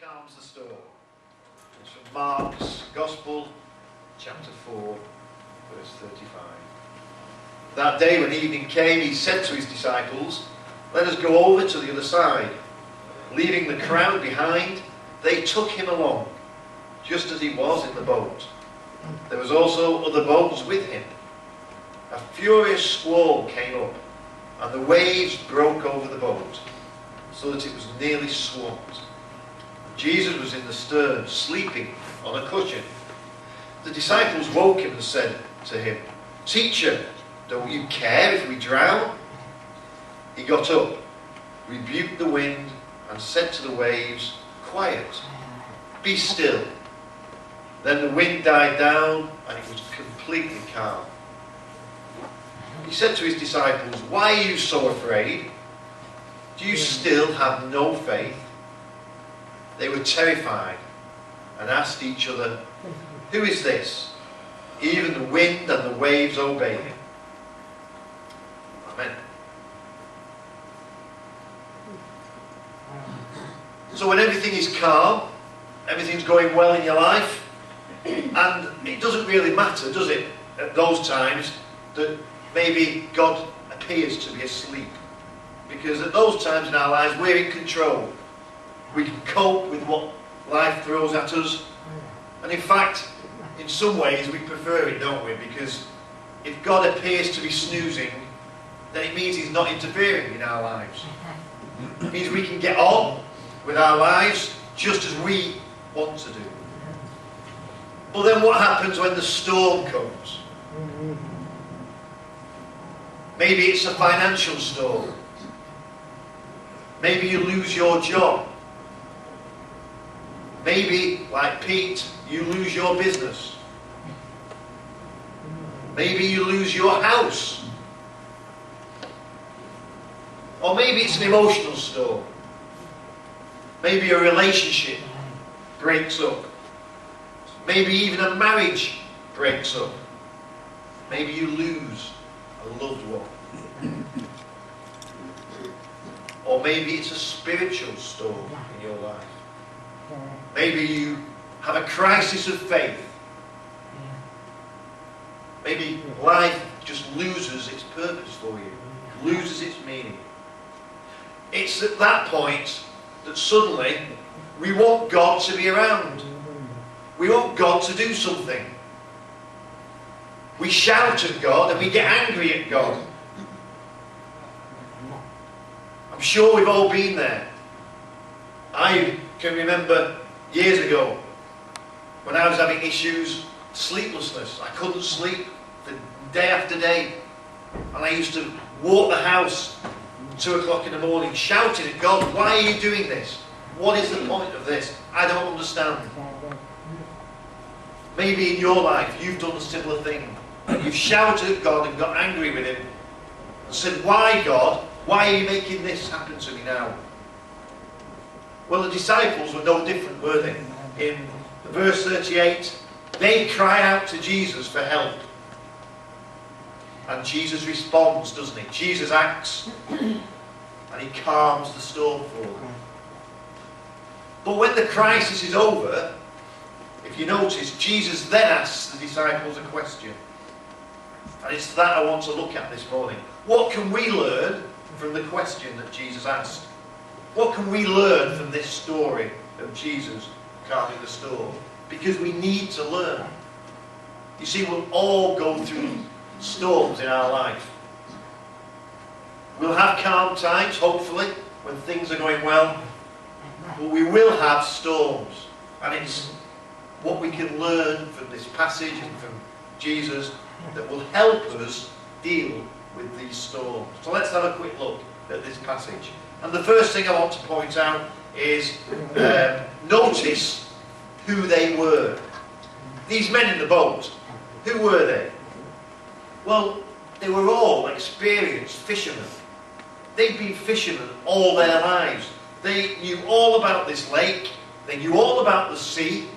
calms the storm. It's from Mark's Gospel, chapter 4, verse 35. That day when evening came, he said to his disciples, "Let us go over to the other side." Leaving the crowd behind, they took him along, just as he was in the boat. There was also other boats with him. A furious squall came up, and the waves broke over the boat, so that it was nearly swamped. Jesus was in the stern, sleeping on a cushion. The disciples woke him and said to him, "Teacher, don't you care if we drown?" He got up, rebuked the wind, and said to the waves, "Quiet, be still." Then the wind died down, and it was completely calm. He said to his disciples, "Why are you so afraid? Do you still have no faith?" They were terrified and asked each other, "Who is this? Even the wind and the waves obey him." Amen. So when everything is calm, everything's going well in your life, and it doesn't really matter, does it, at those times that maybe God appears to be asleep. Because at those times in our lives, we're in control. We can cope with what life throws at us. And in fact, in some ways, we prefer it, don't we? Because if God appears to be snoozing, then it means he's not interfering in our lives. It means we can get on with our lives just as we want to do. But then what happens when the storm comes? Maybe it's a financial storm. Maybe you lose your job. Maybe, like Pete, you lose your business. Maybe you lose your house. Or maybe it's an emotional storm. Maybe a relationship breaks up. Maybe even a marriage breaks up. Maybe you lose a loved one. Or maybe it's a spiritual storm in your life. Maybe you have a crisis of faith. Maybe life just loses its purpose for you, loses its meaning. It's at that point that suddenly we want God to be around. We want God to do something. We shout at God and we get angry at God. I'm sure we've all been there. I can remember years ago when I was having issues, sleeplessness. I couldn't sleep for day after day. And I used to walk the house 2 o'clock in the morning shouting at God, "Why are you doing this? What is the point of this? I don't understand." Maybe in your life you've done a similar thing. You've shouted at God and got angry with him and said, "Why, God? Why are you making this happen to me now?" Well, the disciples were no different, were they? In verse 38, they cry out to Jesus for help. And Jesus responds, doesn't he? Jesus acts and he calms the storm for them. But when the crisis is over, if you notice, Jesus then asks the disciples a question. And it's that I want to look at this morning. What can we learn from the question that Jesus asked? What can we learn from this story of Jesus calming the storm? Because we need to learn. You see, we'll all go through storms in our life. We'll have calm times, hopefully, when things are going well. But we will have storms. And it's what we can learn from this passage and from Jesus that will help us deal with these storms. So let's have a quick look at this passage. And the first thing I want to point out is notice who they were. These men in the boat, who were they? Well, they were all experienced fishermen. They'd been fishermen all their lives. They knew all about this lake. They knew all about the sea.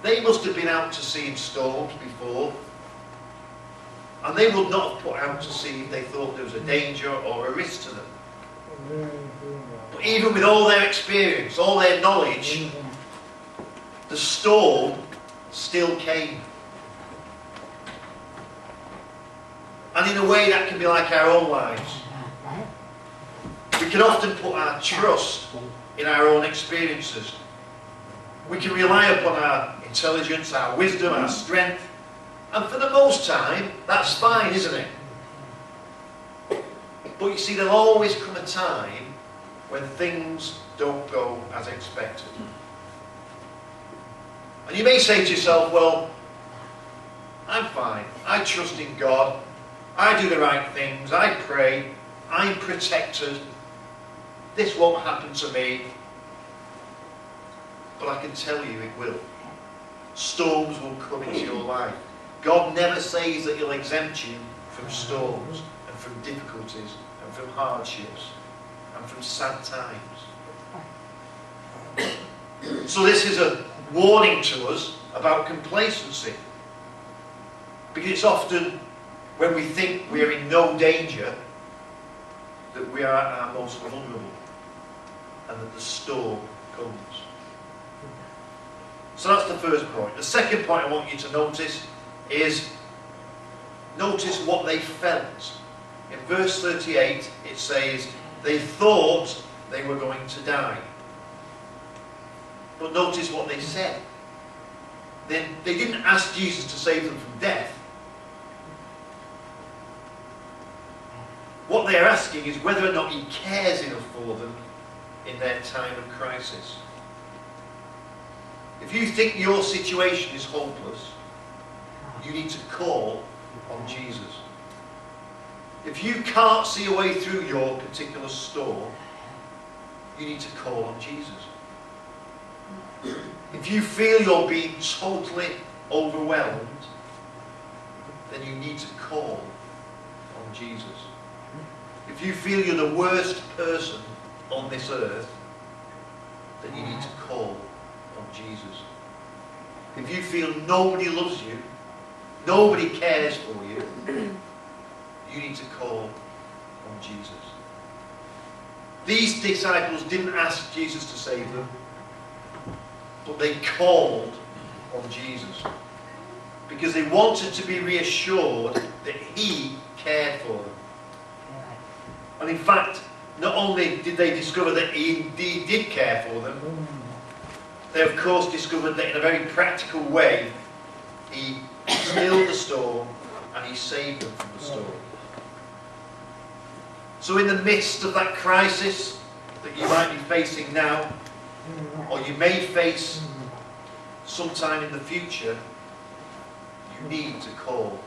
They must have been out to sea in storms before. And they would not have put out to sea if they thought there was a danger or a risk to them. But even with all their experience, all their knowledge, the storm still came. And in a way that can be like our own lives. We can often put our trust in our own experiences. We can rely upon our intelligence, our wisdom, our strength. And for the most time, that's fine, isn't it? But you see, there'll always come a time when things don't go as expected. And you may say to yourself, well, I'm fine. I trust in God. I do the right things. I pray. I'm protected. This won't happen to me. But I can tell you it will. Storms will come into your life. God never says that He'll exempt you from storms and from difficulties and from hardships and from sad times. So this is a warning to us about complacency. Because it's often when we think we're in no danger that we are at our most vulnerable and that the storm comes. So that's the first point. The second point I want you to notice is notice what they felt. In verse 38 it says they thought they were going to die. But notice what they said. They didn't ask Jesus to save them from death. What they're asking is whether or not He cares enough for them in their time of crisis. If you think your situation is hopeless, you need to call on Jesus. If you can't see a way through your particular storm, you need to call on Jesus. If you feel you're being totally overwhelmed, then you need to call on Jesus. If you feel you're the worst person on this earth, then you need to call on Jesus. If you feel nobody loves you, nobody cares for you, you need to call on Jesus. These disciples didn't ask Jesus to save them, but they called on Jesus because they wanted to be reassured that He cared for them. And in fact, not only did they discover that He indeed did care for them, they of course discovered that in a very practical way He stilled the storm and He saved them from the storm. So in the midst of that crisis that you might be facing now, or you may face sometime in the future, you need to call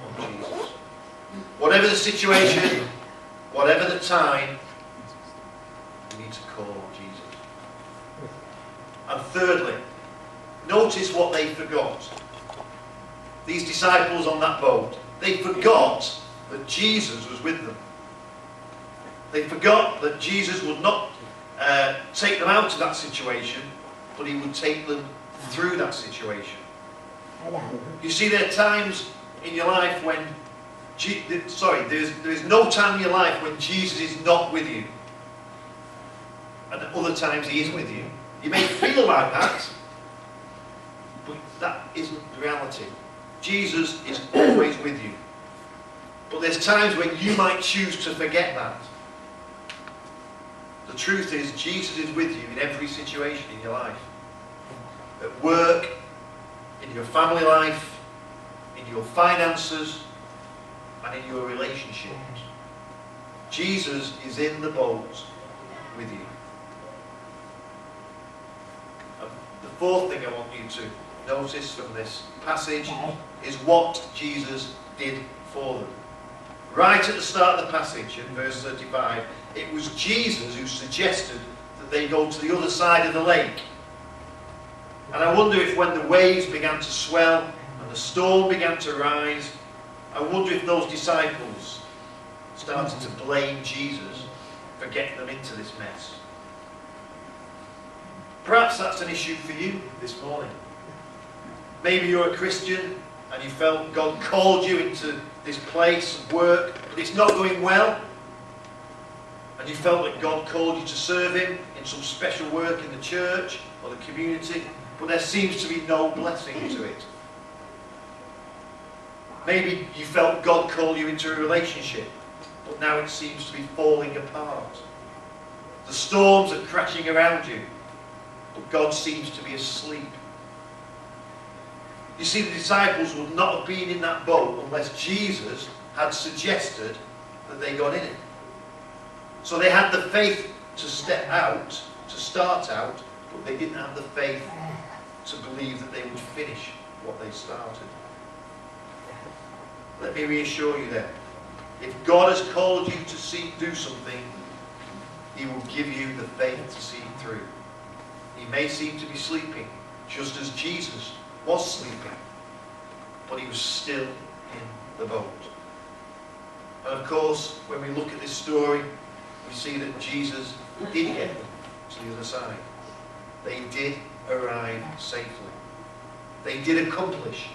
on Jesus. Whatever the situation, whatever the time, you need to call on Jesus. And thirdly, notice what they forgot. These disciples on that boat, they forgot that Jesus was with them. They forgot that Jesus would not take them out of that situation, but He would take them through that situation. You see, there are times in your life when there is no time in your life when Jesus is not with you, and at other times He is with you. You may feel like that, but that isn't the reality. Jesus is always with you. But there's times when you might choose to forget that. The truth is, Jesus is with you in every situation in your life. At work, in your family life, in your finances, and in your relationships. Jesus is in the boat with you. And the fourth thing I want you to notice from this passage is what Jesus did for them. Right at the start of the passage, in verse 35, it was Jesus who suggested that they go to the other side of the lake. And I wonder if when the waves began to swell and the storm began to rise, I wonder if those disciples started to blame Jesus for getting them into this mess. Perhaps that's an issue for you this morning. Maybe you're a Christian and you felt God called you into this place of work, but it's not going well. And you felt that God called you to serve Him in some special work in the church, or the community, but there seems to be no blessing to it. Maybe you felt God call you into a relationship, but now it seems to be falling apart. The storms are crashing around you, but God seems to be asleep. You see, the disciples would not have been in that boat unless Jesus had suggested that they got in it. So they had the faith to step out, to start out, but they didn't have the faith to believe that they would finish what they started. Let me reassure you then, if God has called you to do something, He will give you the faith to see it through. He may seem to be sleeping, just as Jesus was sleeping, but He was still in the boat. And of course, when we look at this story, we see that Jesus did get them to the other side. They did arrive safely. They did accomplish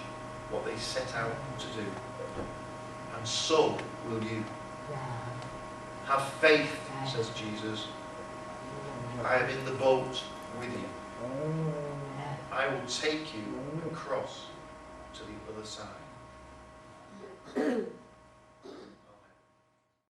what they set out to do. And so will you. Have faith, says Jesus. I am in the boat with you. I will take you across to the other side.